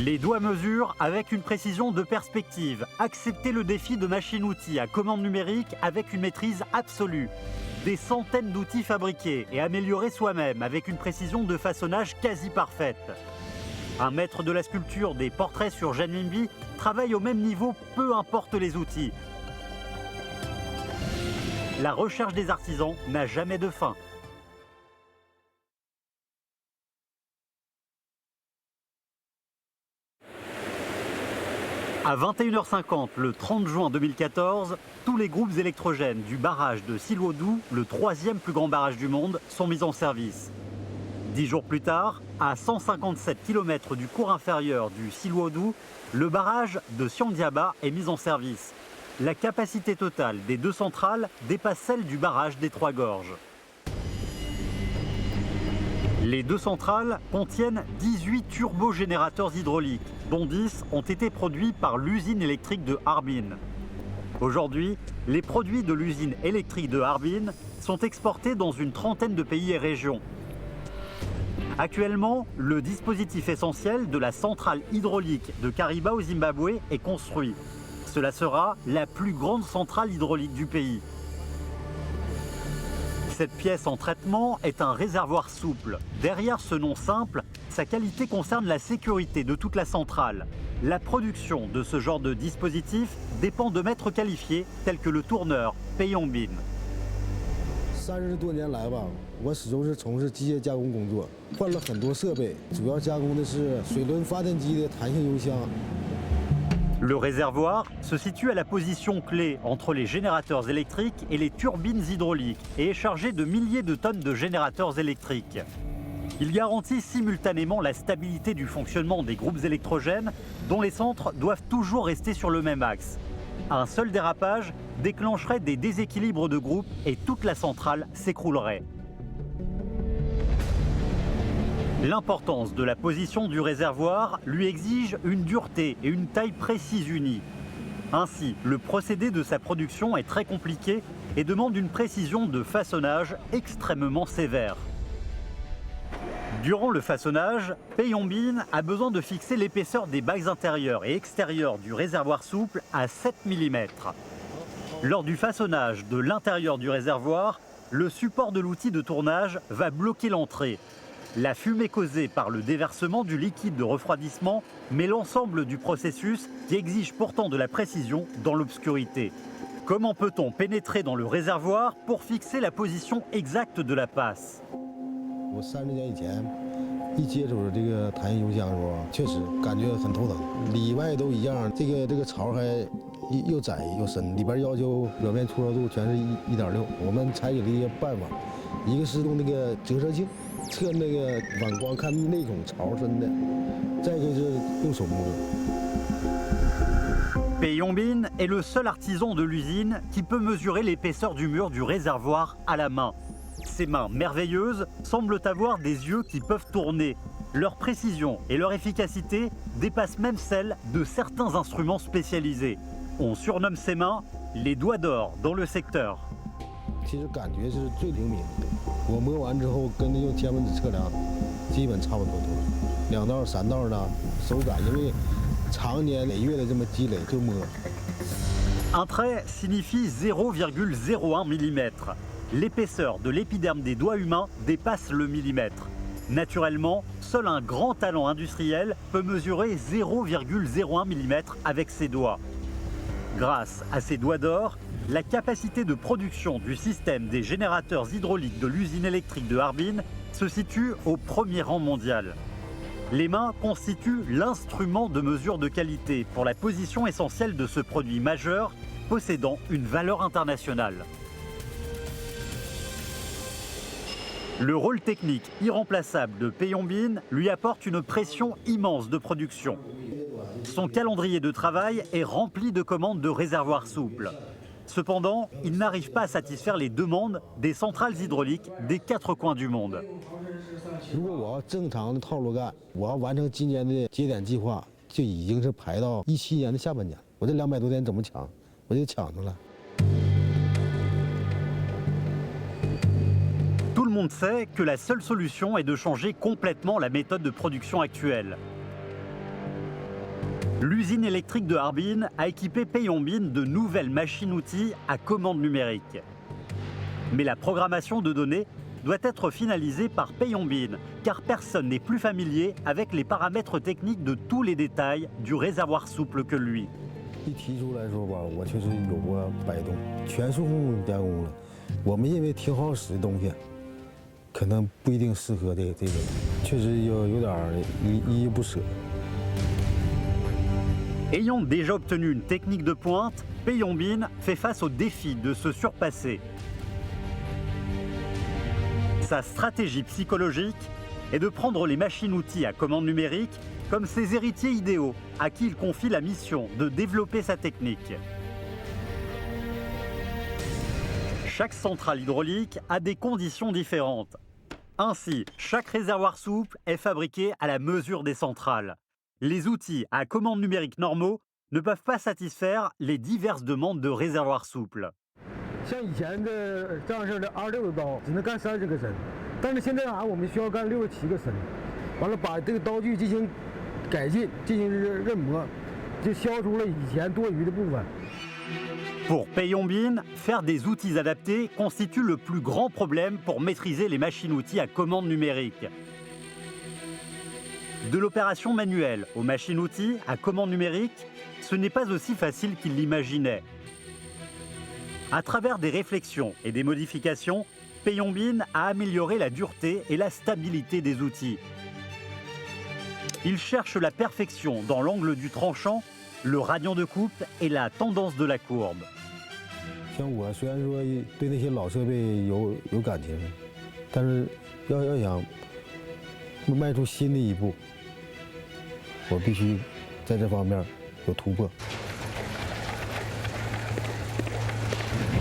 Les doigts mesurent avec une précision de perspective. Accepter le défi de machine-outil à commande numérique avec une maîtrise absolue. Des centaines d'outils fabriqués et améliorés soi-même avec une précision de façonnage quasi parfaite. Un maître de la sculpture des portraits sur Janmingbi travaille au même niveau, peu importe les outils. La recherche des artisans n'a jamais de fin. À 21h50, le 30 juin 2014, tous les groupes électrogènes du barrage de Silwodu, le troisième plus grand barrage du monde, sont mis en service. 10 jours plus tard, à 157 km du cours inférieur du Silwodu, le barrage de Xiangdiaba est mis en service. La capacité totale des deux centrales dépasse celle du barrage des Trois Gorges. Les deux centrales contiennent 18 turbogénérateurs hydrauliques, dont 10 ont été produits par l'usine électrique de Harbin. Aujourd'hui, les produits de l'usine électrique de Harbin sont exportés dans une trentaine de pays et régions. Actuellement, le dispositif essentiel de la centrale hydraulique de Kariba au Zimbabwe est construit. Cela sera la plus grande centrale hydraulique du pays. Cette pièce en traitement est un réservoir souple. Derrière ce nom simple, sa qualité concerne la sécurité de toute la centrale. La production de ce genre de dispositif dépend de maîtres qualifiés tels que le tourneur Pei Yongbin. 30多年来吧，我始终是从事机械加工工作，换了很多设备，主要加工的是水轮发电机的弹性油箱。 Le réservoir se situe à la position clé entre les générateurs électriques et les turbines hydrauliques et est chargé de milliers de tonnes de générateurs électriques. Il garantit simultanément la stabilité du fonctionnement des groupes électrogènes dont les centres doivent toujours rester sur le même axe. Un seul dérapage déclencherait des déséquilibres de groupe et toute la centrale s'écroulerait. L'importance de la position du réservoir lui exige une dureté et une taille précise unies. Ainsi, le procédé de sa production est très compliqué et demande une précision de façonnage extrêmement sévère. Durant le façonnage, Pei Yongbin a besoin de fixer l'épaisseur des bagues intérieures et extérieures du réservoir souple à 7 mm. Lors du façonnage de l'intérieur du réservoir, le support de l'outil de tournage va bloquer l'entrée. La fumée causée par le déversement du liquide de refroidissement met l'ensemble du processus qui exige pourtant de la précision dans l'obscurité. Comment peut-on pénétrer dans le réservoir pour fixer la position exacte de la passe? 我30年以前一接触这个弹性油箱的时候，确实感觉很头疼，里外都一样，这个槽还又窄又深，里边要求表面粗糙度全是1.6。我们采取了一些办法，一个是用那个折射镜测那个反光看内孔槽深的，再一个是用手摸。 Pei Yongbin est le seul artisan de l'usine qui peut mesurer l'épaisseur du mur du réservoir à la main. Ses mains merveilleuses semblent avoir des yeux qui peuvent tourner. Leur précision et leur efficacité dépassent même celles de certains instruments spécialisés. On surnomme ses mains les doigts d'or dans le secteur. 其实感觉是最灵敏的，我摸完之后跟用天文纸测量，基本差不多多。2道3道呢，手感因为常年累月的这么积累就摸。 Un trait signifie 0,01 mm. L'épaisseur de l'épiderme des doigts humains dépasse le millimètre. Naturellement, seul un grand talent industriel peut mesurer 0,01 mm avec ses doigts. Grâce à ces doigts d'or, la capacité de production du système des générateurs hydrauliques de l'usine électrique de Harbin se situe au premier rang mondial. Les mains constituent l'instrument de mesure de qualité pour la position essentielle de ce produit majeur possédant une valeur internationale. Le rôle technique irremplaçable de Pei Yongbin lui apporte une pression immense de production. Son calendrier de travail est rempli de commandes de réservoirs souples. Cependant, il n'arrive pas à satisfaire les demandes des centrales hydrauliques des 4 coins du monde. 如果我要正常的套路干，我要完成今年的节点计划，就已经是排到17年的下半年。我这200多天怎么抢？我就抢着了。 Tout le monde sait que la seule solution est de changer complètement la méthode de production actuelle. L'usine électrique de Harbin a équipé Peiyongbin de nouvelles machines-outils à commande numérique. Mais la programmation de données doit être finalisée par Peiyongbin, car personne n'est plus familier avec les paramètres techniques de tous les détails du réservoir souple que lui. 一提出来说吧，我确实有过摆动，全数控加工了。我们认为挺好使的东西，可能不一定适合这个，确实有点依依不舍。 Ayant déjà obtenu une technique de pointe, Peiyongbin fait face au défi de se surpasser. Sa stratégie psychologique est de prendre les machines-outils à commande numérique comme ses héritiers idéaux, à qui il confie la mission de développer sa technique. Chaque centrale hydraulique a des conditions différentes. Ainsi, chaque réservoir souple est fabriqué à la mesure des centrales. Les outils à commande numérique normaux ne peuvent pas satisfaire les diverses demandes de réservoirs souples. 像以前的这样式的26的刀只能干30个身，但是现在我们需要干67个身，完了把这个刀具进行改进，进行刃磨，就消除了以前多余的部分。 Pour Peiyongbin, faire des outils adaptés constitue le plus grand problème pour maîtriser les machines-outils à commande numérique. De l'opération manuelle aux machines-outils à commande numérique, ce n'est pas aussi facile qu'il l'imaginait. À travers des réflexions et des modifications, Peiyongbin a amélioré la dureté et la stabilité des outils. Il cherche la perfection dans l'angle du tranchant, le radian de coupe et la tendance de la courbe. 像我虽然说对那些老设备有感情，但是要想迈出新的一步，我必须在这方面有突破。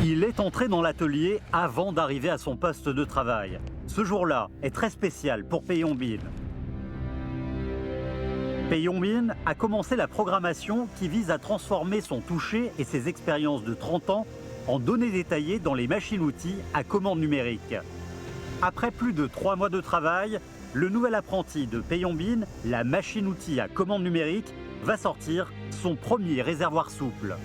Il est entré dans l'atelier avant d'arriver à son poste de travail. Ce jour-là est très spécial pour Peiyongbin. Peiyongbin a commencé la programmation qui vise à transformer son toucher et ses expériences de 30 ans en données détaillées dans les machines-outils à commande numérique. Après plus de 3 mois de travail, le nouvel apprenti de Peiyongbin, la machine-outil à commande numérique, va sortir son premier réservoir souple.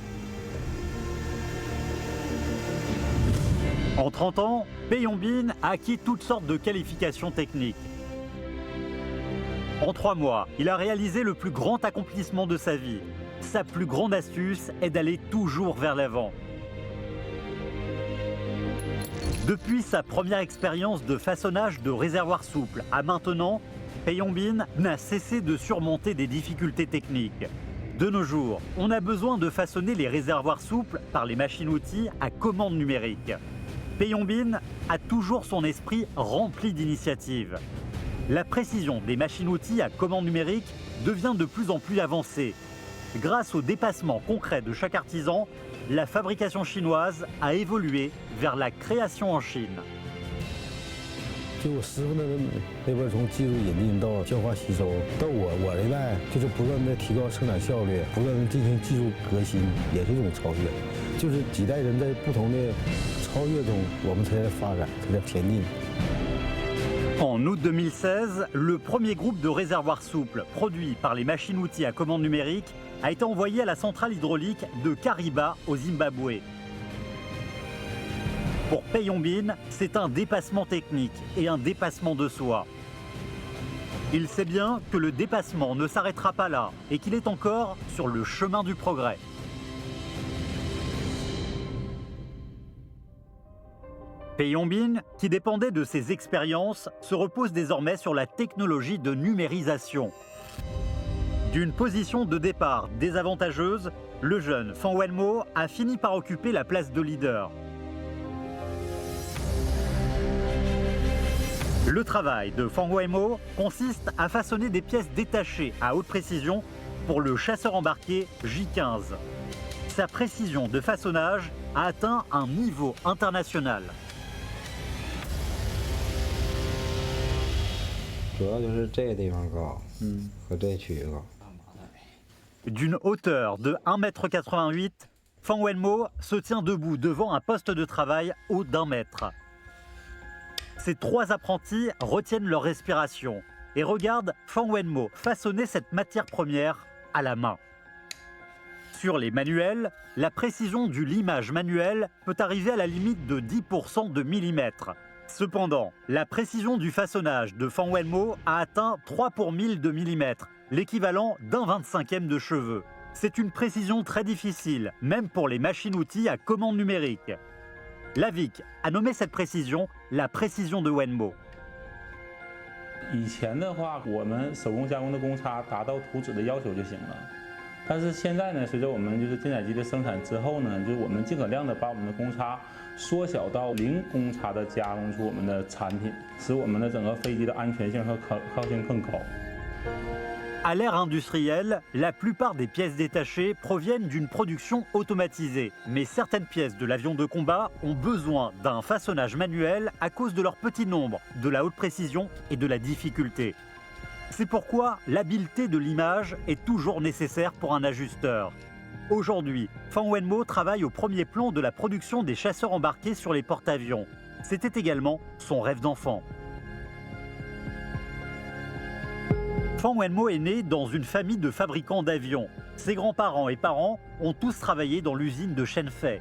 En 30 ans, Peiyongbin a acquis toutes sortes de qualifications techniques. En 3 mois, il a réalisé le plus grand accomplissement de sa vie. Sa plus grande astuce est d'aller toujours vers l'avant. Depuis sa première expérience de façonnage de réservoirs souples à maintenant, Peiyongbin n'a cessé de surmonter des difficultés techniques. De nos jours, on a besoin de façonner les réservoirs souples par les machines-outils à commande numérique. Peiyongbin a toujours son esprit rempli d'initiatives. La précision des machines-outils à commande numérique devient de plus en plus avancée. Grâce au dépassement concret de chaque artisan, la fabrication chinoise a évolué vers la création en Chine. 就我师傅那边从技术引进到消化吸收，到我这代就是不断的提高生产效率，不断的进行技术革新，也是一种超越。就是几代人在不同的超越中，我们才在发展，才在前进。 En août 2016, le premier groupe de réservoirs souples produits par les machines-outils à commande numérique a été envoyé à la centrale hydraulique de Kariba au Zimbabwe. Pour Peiyongbin, c'est un dépassement technique et un dépassement de soi. Il sait bien que le dépassement ne s'arrêtera pas là et qu'il est encore sur le chemin du progrès. Peiyongbin, qui dépendait de ses expériences, se repose désormais sur la technologie de numérisation. D'une position de départ désavantageuse, le jeune Fan Wenmo a fini par occuper la place de leader. Le travail de Fan Wenmo consiste à façonner des pièces détachées à haute précision pour le chasseur embarqué J-15. Sa précision de façonnage a atteint un niveau international. 主要就是这个地方高，和这区域高。 D'une hauteur de 1,88 m, Fan Wenmo se tient debout devant un poste de travail haut d'1 mètre. Ces 3 apprentis retiennent leur respiration et regardent Fan Wenmo façonner cette matière première à la main. Sur les manuels, la précision du limage manuel peut arriver à la limite de 10% de millimètre. Cependant, la précision du façonnage de Fan Wenmo a atteint 3 pour 1000 de millimètre, l'équivalent d'un 25e de cheveu. C'est une précision très difficile, même pour les machines-outils à commande numérique. Lavic a nommé cette précision la précision de Wenmo. 以前的话，我们手工加工的公差达到图纸的要求就行了。但是现在呢，随着我们建载机的生产之后呢，我们尽可量的把我们的公差缩小到零公差的加工出我们的产品，使我们的整个飞机的安全性和可靠性更高。 À l'ère industrielle, la plupart des pièces détachées proviennent d'une production automatisée. Mais certaines pièces de l'avion de combat ont besoin d'un façonnage manuel à cause de leur petit nombre, de la haute précision et de la difficulté. C'est pourquoi l'habileté de l'image est toujours nécessaire pour un ajusteur. Aujourd'hui, Fan Wenmo travaille au premier plan de la production des chasseurs embarqués sur les porte-avions. C'était également son rêve d'enfant. Fan Wenmo est né dans une famille de fabricants d'avions. Ses grands-parents et parents ont tous travaillé dans l'usine de Shenfei.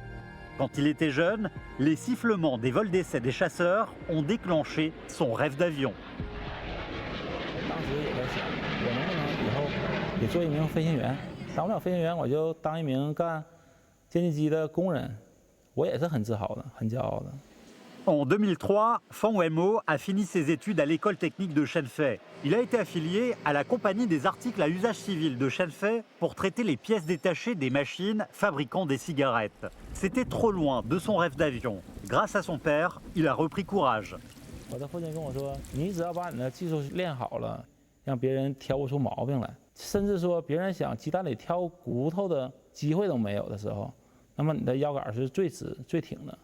Quand il était jeune, les sifflements des vols d'essai des chasseurs ont déclenché son rêve d'avion. 当时也在想，我能不能以后也做一名飞行员？当不了飞行员，我就当一名干歼击机的工人。我也是很自豪的，很骄傲的。 En 2003, Fan Wenmo a fini ses études à l'école technique de Shenfei. Il a été affilié à la compagnie des articles à usage civil de Shenfei pour traiter les pièces détachées des machines fabriquant des cigarettes. C'était trop loin de son rêve d'avion. Grâce à son père, il a repris courage. 我的父亲跟我说：“你只要把你的技术练好了，让别人挑不出毛病来，甚至说别人想鸡蛋里挑骨头的机会都没有的时候，那么你的腰杆是最直最挺的。”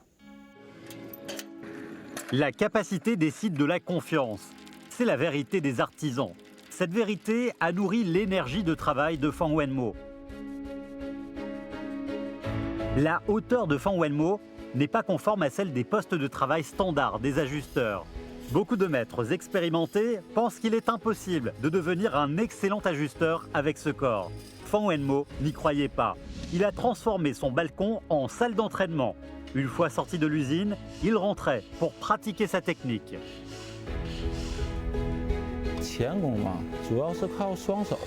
La capacité décide de la confiance. C'est la vérité des artisans. Cette vérité a nourri l'énergie de travail de Fan Wenmo. La hauteur de Fan Wenmo n'est pas conforme à celle des postes de travail standards des ajusteurs. Beaucoup de maîtres expérimentés pensent qu'il est impossible de devenir un excellent ajusteur avec ce corps. Fan Wenmo n'y croyait pas. Il a transformé son balcon en salle d'entraînement. Une fois sorti de l'usine, il rentrait pour pratiquer sa technique. 钳工嘛，主要是靠双手，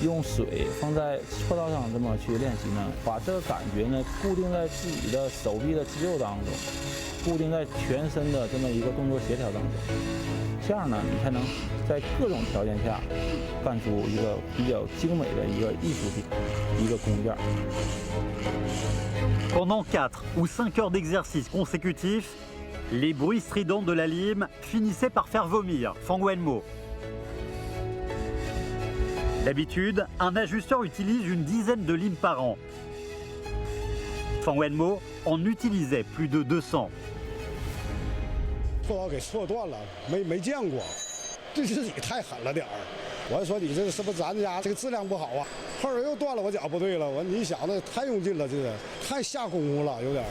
用水放在锉刀上这么去练习呢，把这个感觉呢固定在自己的手臂的肌肉当中，固定在全身的这么一个动作协调当中，这样呢，你才能在各种条件下干出一个比较精美的一个艺术品，一个工件。 Pendant 4 ou 5 heures d'exercice consécutifs, les bruits stridents de la lime finissaient par faire vomir Fan Wenmo. D'habitude, un ajusteur utilise une dizaine de limes par an. Fan Wenmo en utilisait plus de 200. 锉刀给锉断了，没见过，对自己太狠了点儿。我还说你这个是不是咱家这个质量不好啊？后来又断了，我觉不对了。你想那太用劲了，这个太下功夫了，有点。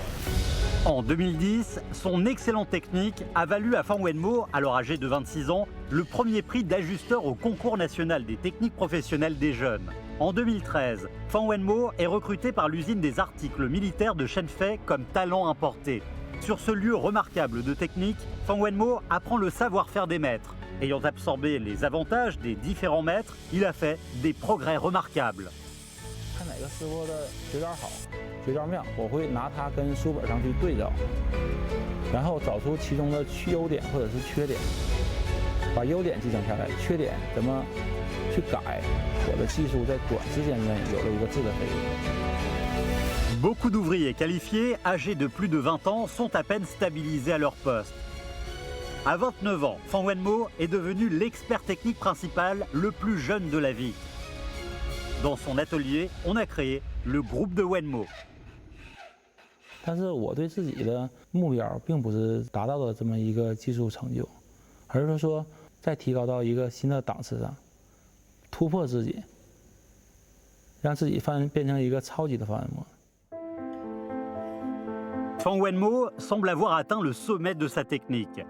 En 2010, son excellente technique a valu à Fan Wenmo, alors âgé de 26 ans, le premier prix d'ajusteur au concours national des techniques professionnelles des jeunes. En 2013, Fan Wenmo est recruté par l'usine des articles militaires de Shenfei comme talent importé. Sur ce lieu remarquable de technique, Fan Wenmo apprend le savoir-faire des maîtres. Ayant absorbé les avantages des différents maîtres, il a fait des progrès remarquables. 看哪个师傅的绝招好，绝招妙，我会拿它跟书本上去对照，然后找出其中的优点或者是缺点，把优点继承下来，缺点怎么去改，我的技术在短时间内有了一个质的飞跃。 Beaucoup d'ouvriers qualifiés, âgés de plus de 20 ans, sont à peine stabilisés à leur poste. À 29 ans, Fan Wenmo est devenu l'expert technique principal le plus jeune de la vie. Dans son atelier, on a créé le groupe de Wenmo. 但是我对自己的目标并不是达到的这么一个技术成就，而是说再提高到一个新的档次上，突破自己，让自己变成一个超级的Fan Wenmo。 Fan Wenmo semble avoir atteint le sommet de sa technique.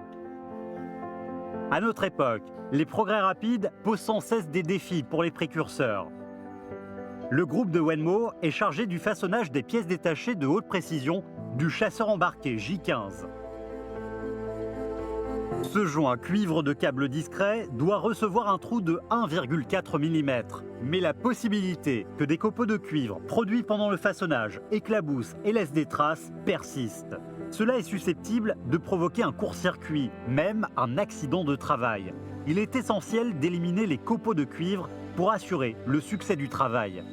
À notre époque, les progrès rapides posent sans cesse des défis pour les précurseurs. Le groupe de Wenmo est chargé du façonnage des pièces détachées de haute précision du chasseur embarqué J15. Ce joint cuivre de câble discret doit recevoir un trou de 1,4 mm. Mais la possibilité que des copeaux de cuivre produits pendant le façonnage éclaboussent et laissent des traces persiste. Cela est susceptible de provoquer un court-circuit, même un accident de travail. Il est essentiel d'éliminer les copeaux de cuivre pour assurer le succès du travail.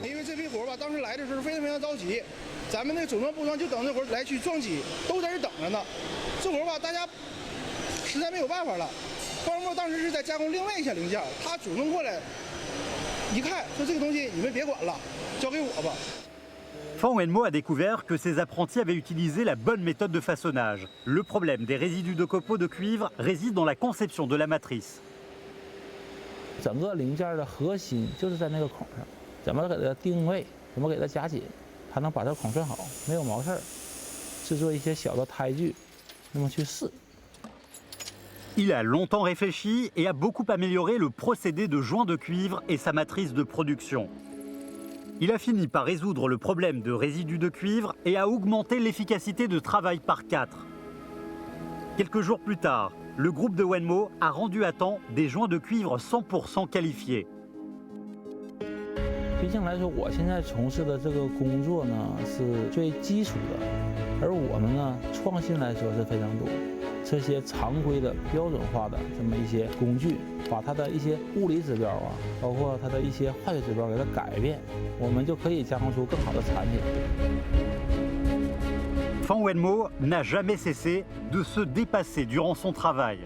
因为这批活吧，当时来的时候非常着急，咱们那个组装布装就等那会儿来去撞击，都在这等着呢。这活吧，大家实在没有办法了。方木当时是在加工另外一些零件，他主动过来一看，说这个东西你们别管了，交给我吧。 Fan Wenmo a découvert que ses apprentis avaient utilisé la bonne méthode de façonnage. Le problème des résidus de copeaux de cuivre réside dans la conception de la matrice. 整个零件的核心就是在那个孔上，怎么给它定位，怎么给它夹紧，才能把这孔顺好，没有毛事儿。制作一些小的胎具，那么去试。 Il a longtemps réfléchi et a beaucoup amélioré le procédé de joint de cuivre et sa matrice de production. Il a fini par résoudre le problème de résidus de cuivre et a augmenté l'efficacité de travail par 4. Quelques jours plus tard, le groupe de Wenmo a rendu à temps des joints de cuivre 100% qualifiés. 毕竟来说，我现在从事的这个工作呢是最基础的，而我们呢创新来说是非常多。这些常规的、标准化的这么一些工具，把它的一些物理指标啊，包括它的一些化学指标给它改变，我们就可以加工出更好的产品。 Fan Wenmo n'a jamais cessé de se dépasser durant son travail.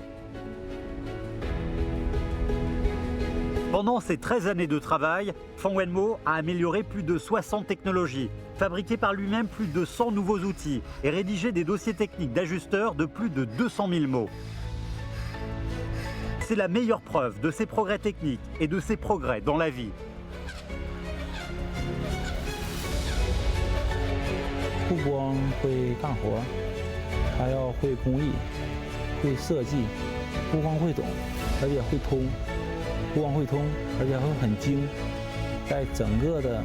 Pendant ces 13 années de travail, Fan Wenmo a amélioré plus de 60 technologies, fabriqué par lui-même plus de 100 nouveaux outils et rédigé des dossiers techniques d'ajusteurs de plus de 200 000 mots. C'est la meilleure preuve de ses progrès techniques et de ses progrès dans la vie. 不光会干活，还要会工艺、会设计，不光会懂，而且会通。 不光会通，而且会很精，在整个的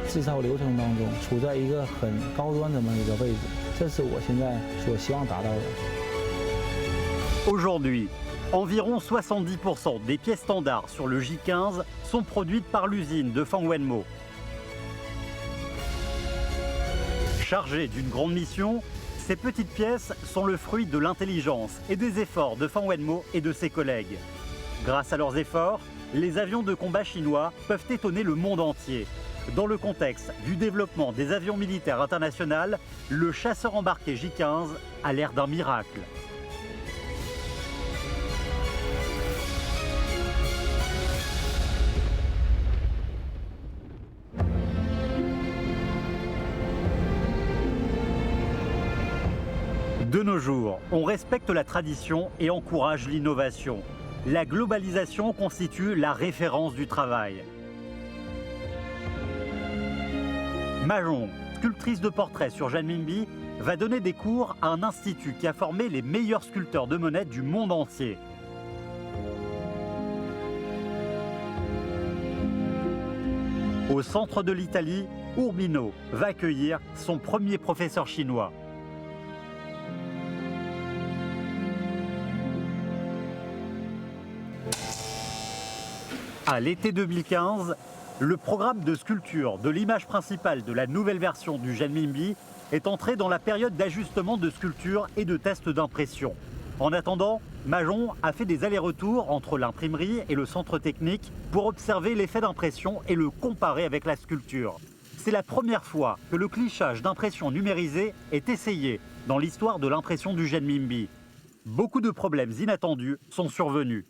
制造流程当中，处在一个很高端这么一个位置，这是我现在所希望达到的。Aujourd'hui, environ 70% des pièces standards sur le J15 sont produites par l'usine de Fan Wenmo. Chargées d'une grande mission, ces petites pièces sont le fruit de l'intelligence et des efforts de Fan Wenmo et de ses collègues. Grâce à leurs efforts, les avions de combat chinois peuvent étonner le monde entier. Dans le contexte du développement des avions militaires internationaux, le chasseur embarqué J15 a l'air d'un miracle. De nos jours, on respecte la tradition et encourage l'innovation. La globalisation constitue la référence du travail. Mahjong, sculptrice de portraits sur Janminbi, va donner des cours à un institut qui a formé les meilleurs sculpteurs de monnaie du monde entier. Au centre de l'Italie, Urbino va accueillir son premier professeur chinois. À l'été 2015, le programme de sculpture de l'image principale de la nouvelle version du Janminbi est entré dans la période d'ajustement de sculpture et de test d'impression. En attendant, Mahjong a fait des allers-retours entre l'imprimerie et le centre technique pour observer l'effet d'impression et le comparer avec la sculpture. C'est la première fois que le clichage d'impression numérisée est essayé dans l'histoire de l'impression du Janminbi. Beaucoup de problèmes inattendus sont survenus.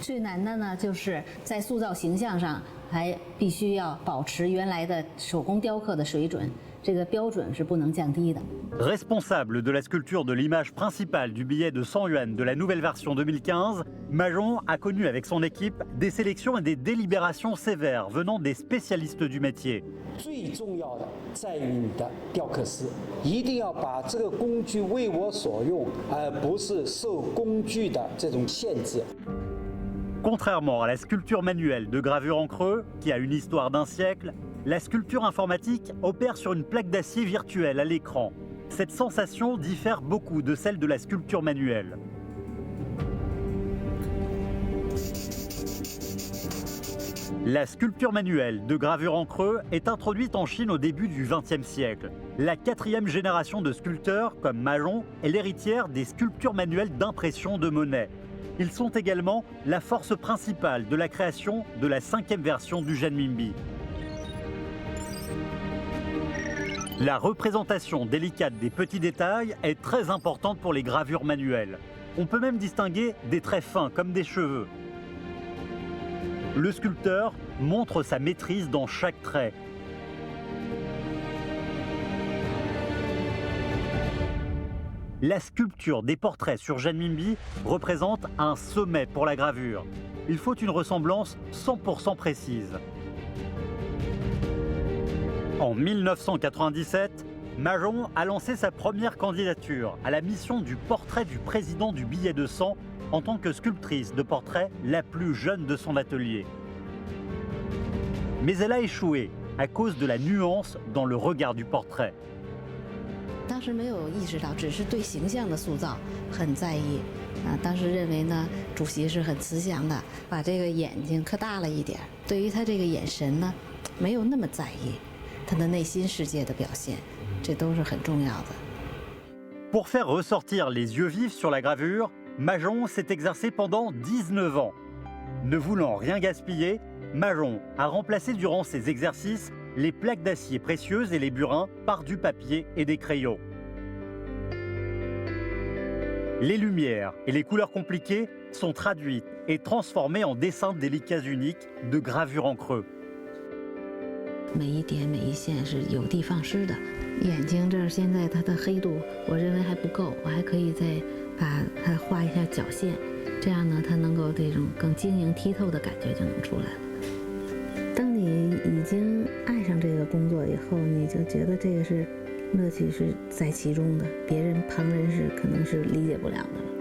最难的呢，就是在塑造形象上还必须要保持原来的手工雕刻的水准，这个标准是不能降低的。Responsable de la sculpture de l'image principale du billet de 100 yuan de la nouvelle version 2015, Mahjong a connu avec son équipe des sélections et des délibérations sévères venant des spécialistes du métier. 最重要的在于你的雕刻师，一定要把这个工具为我所用，而不是受工具的这种限制。Contrairement à la sculpture manuelle de gravure en creux, qui a une histoire d'un siècle, la sculpture informatique opère sur une plaque d'acier virtuelle à l'écran. Cette sensation diffère beaucoup de celle de la sculpture manuelle. La sculpture manuelle de gravure en creux est introduite en Chine au début du XXe siècle. La 4e génération de sculpteurs, comme Majon, est l'héritière des sculptures manuelles d'impression de Monet. Ils sont également la force principale de la création de la 5e version du Zhenminbi. La représentation délicate des petits détails est très importante pour les gravures manuelles. On peut même distinguer des traits fins comme des cheveux. Le sculpteur montre sa maîtrise dans chaque trait. La sculpture des portraits sur Zhenminbi représente un sommet pour la gravure. Il faut une ressemblance 100% précise. En 1997, Majon a lancé sa première candidature à la mission du portrait du président du billet de 100 en tant que sculptrice de portrait la plus jeune de son atelier. Mais elle a échoué à cause de la nuance dans le regard du portrait. 当时没有意识到，只是对形象的塑造很在意。当时认为呢，主席是很慈祥的，把这个眼睛刻大了一点。对于他这个眼神呢，没有那么在意他的内心世界的表现，这都是很重要的。Pour faire ressortir les yeux vifs sur la gravure, Majon s'est exercé pendant 19 ans. Ne voulant rien gaspiller, Majon a remplacé durant ses exercices les plaques d'acier précieuses et les burins par du papier et des crayons. Les lumières et les couleurs compliquées sont traduites et transformées en dessins délicats uniques de gravure en creux. 每一点每一线是有的放矢的。眼睛这儿现在它的黑度，我认为还不够，我还可以再把它画一下角线，这样呢，它能够这种更晶莹剔透的感觉就能出来了。当你已经爱上这个工作以后，你就觉得这个是乐趣是在其中的，别人旁人是可能是理解不了的了。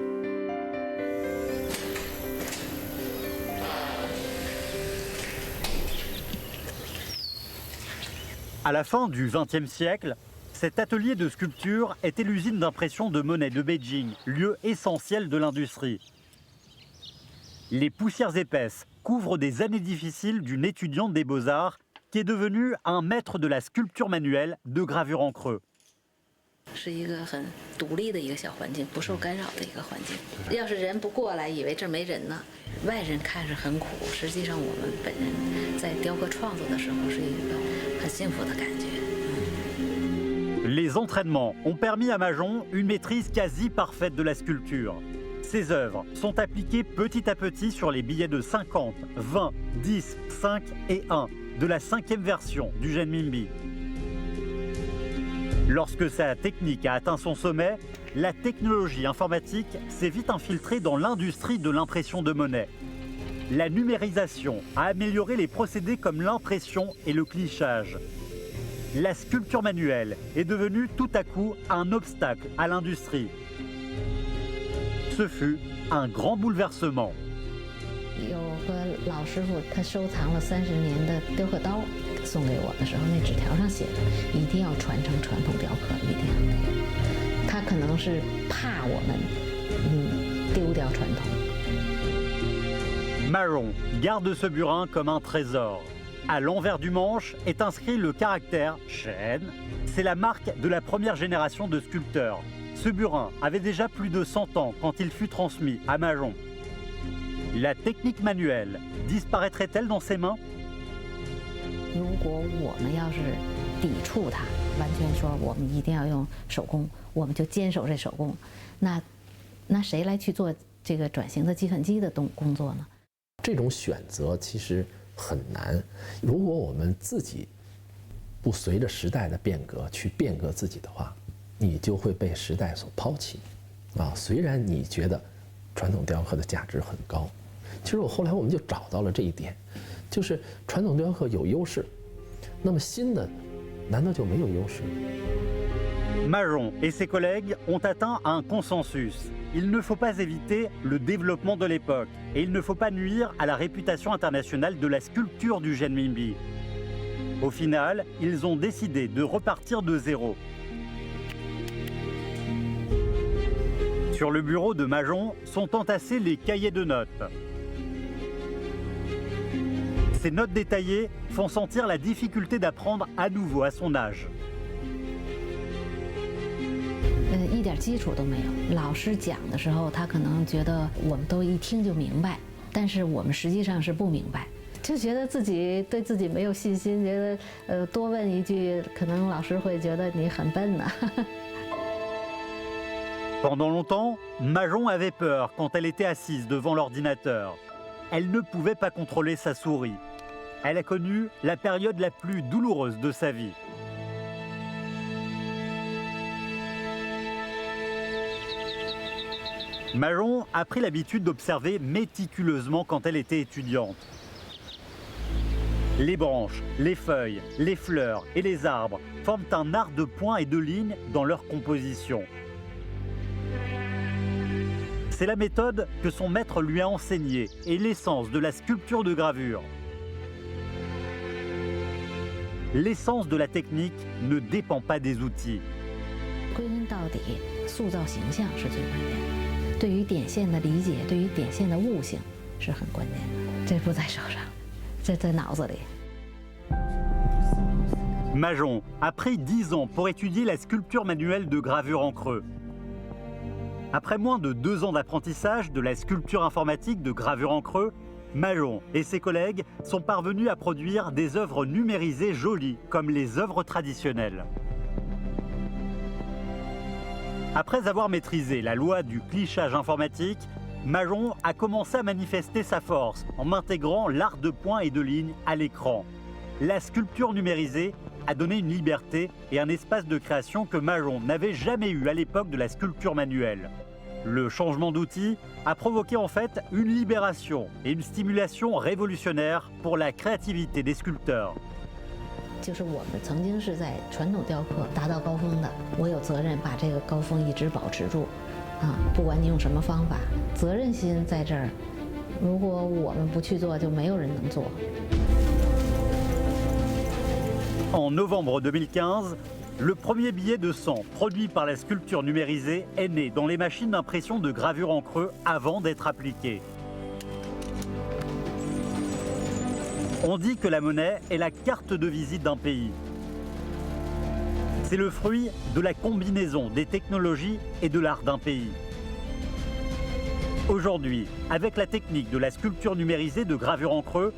À la fin du XXe siècle, cet atelier de sculpture était l'usine d'impression de Monet de Beijing, lieu essentiel de l'industrie. Les poussières épaisses couvrent des années difficiles d'une étudiante des Beaux-Arts qui est devenue un maître de la sculpture manuelle de gravure en creux. 是一个很独立的一个小环境，不受干扰的一个环境。要是人不过来，以为这没人呢，外人看是很苦，实际上我们本人在雕刻创作的时候是一个很幸福的感觉。Les entraînements ont permis à Majon une maîtrise quasi parfaite de la sculpture. Ses œuvres sont appliquées petit à petit sur les billets de 50, 20, 10, 5 et 1 de la 5e version du Zhenminbi. Lorsque sa technique a atteint son sommet, la technologie informatique s'est vite infiltrée dans l'industrie de l'impression de Monet. La numérisation a amélioré les procédés comme l'impression et le clichage. La sculpture manuelle est devenue tout à coup un obstacle à l'industrie. Ce fut un grand bouleversement. 有个老师傅，他收藏了30年的雕刻刀，送给我的时候，那纸条上写着一定要传承传统雕刻，一定要。他可能是怕我们丢掉传统。Majon garde ce burin comme un trésor. À l'envers du manche est inscrit le caractère Shen. C'est la marque de la première génération de sculpteurs. Ce burin avait déjà plus de 100 ans quand il fut transmis à Majon. La technique manuelle disparaîtrait-elle dans ses mains? 如果我们要是抵触它，完全说我们一定要用手工，我们就坚守这手工，那谁来去做这个转型的计算机的工作呢？这种选择其实很难。如果我们自己不随着时代的变革去变革自己的话，你就会被时代所抛弃。虽然你觉得传统雕刻的价值很高，其实后来我们就找到了这一点，就是传统雕刻有优势，那么新的难道就没有优势？ Majon et ses collègues ont atteint un consensus. Il ne faut pas éviter le développement de l'époque et il ne faut pas nuire à la réputation internationale de la sculpture du Genminbi. Au final, ils ont décidé de repartir de zéro. Sur le bureau de Majon sont entassés les cahiers de notes. Ces notes détaillées font sentir la difficulté d'apprendre à nouveau à son âge. 一点基础都没有。老师讲的时候，他可能觉得我们都一听就明白，但是我们实际上是不明白，就觉得自己对自己没有信心，觉得多问一句，可能老师会觉得你很笨呢。Pendant longtemps, Majon avait peur quand elle était assise devant l'ordinateur. Elle ne pouvait pas contrôler sa souris. Elle a connu la période la plus douloureuse de sa vie. Majon a pris l'habitude d'observer méticuleusement quand elle était étudiante. Les branches, les feuilles, les fleurs et les arbres forment un art de points et de lignes dans leur composition. C'est la méthode que son maître lui a enseignée et l'essence de la sculpture de gravure. L'essence de la technique ne dépend pas des outils. 归根到底，塑造形象是最关键的。对于点线的理解，对于点线的悟性是很关键的。这不在手上，这在脑子里。 Majon a pris 10 ans pour étudier la sculpture manuelle de gravure en creux. Après moins de 2 ans d'apprentissage de la sculpture informatique de gravure en creux, Majon et ses collègues sont parvenus à produire des œuvres numérisées jolies comme les œuvres traditionnelles. Après avoir maîtrisé la loi du clichage informatique, Majon a commencé à manifester sa force en intégrant l'art de points et de lignes à l'écran. La sculpture numérisée a donné une liberté et un espace de création que Majon n'avait jamais eu à l'époque de la sculpture manuelle. Le changement d'outil a provoqué en fait une libération et une stimulation révolutionnaire pour la créativité des sculpteurs. 就是我们曾经是在传统雕刻达到高峰的，我有责任把这个高峰一直保持住，不管你用什么方法，责任心在这儿。如果我们不去做，就没有人能做。 En novembre 2015, le premier billet de 100 produit par la sculpture numérisée est né dans les machines d'impression de gravure en creux avant d'être appliqué. On dit que la monnaie est la carte de visite d'un pays. C'est le fruit de la combinaison des technologies et de l'art d'un pays. Aujourd'hui, avec la technique de la sculpture numérisée de gravure en creux,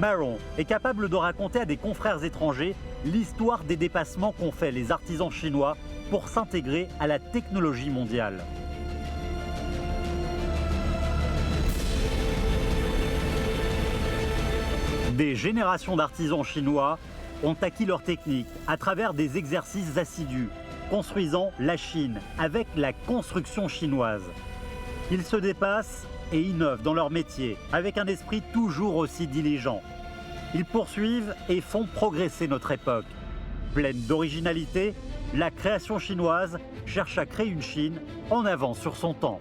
Majon est capable de raconter à des confrères étrangers l'histoire des dépassements qu'ont fait les artisans chinois pour s'intégrer à la technologie mondiale. Des générations d'artisans chinois ont acquis leur technique à travers des exercices assidus, construisant la Chine avec la construction chinoise. Ils se dépassent et innovent dans leur métier avec un esprit toujours aussi diligent. Ils poursuivent et font progresser notre époque. Pleine d'originalité, la création chinoise cherche à créer une Chine en avance sur son temps.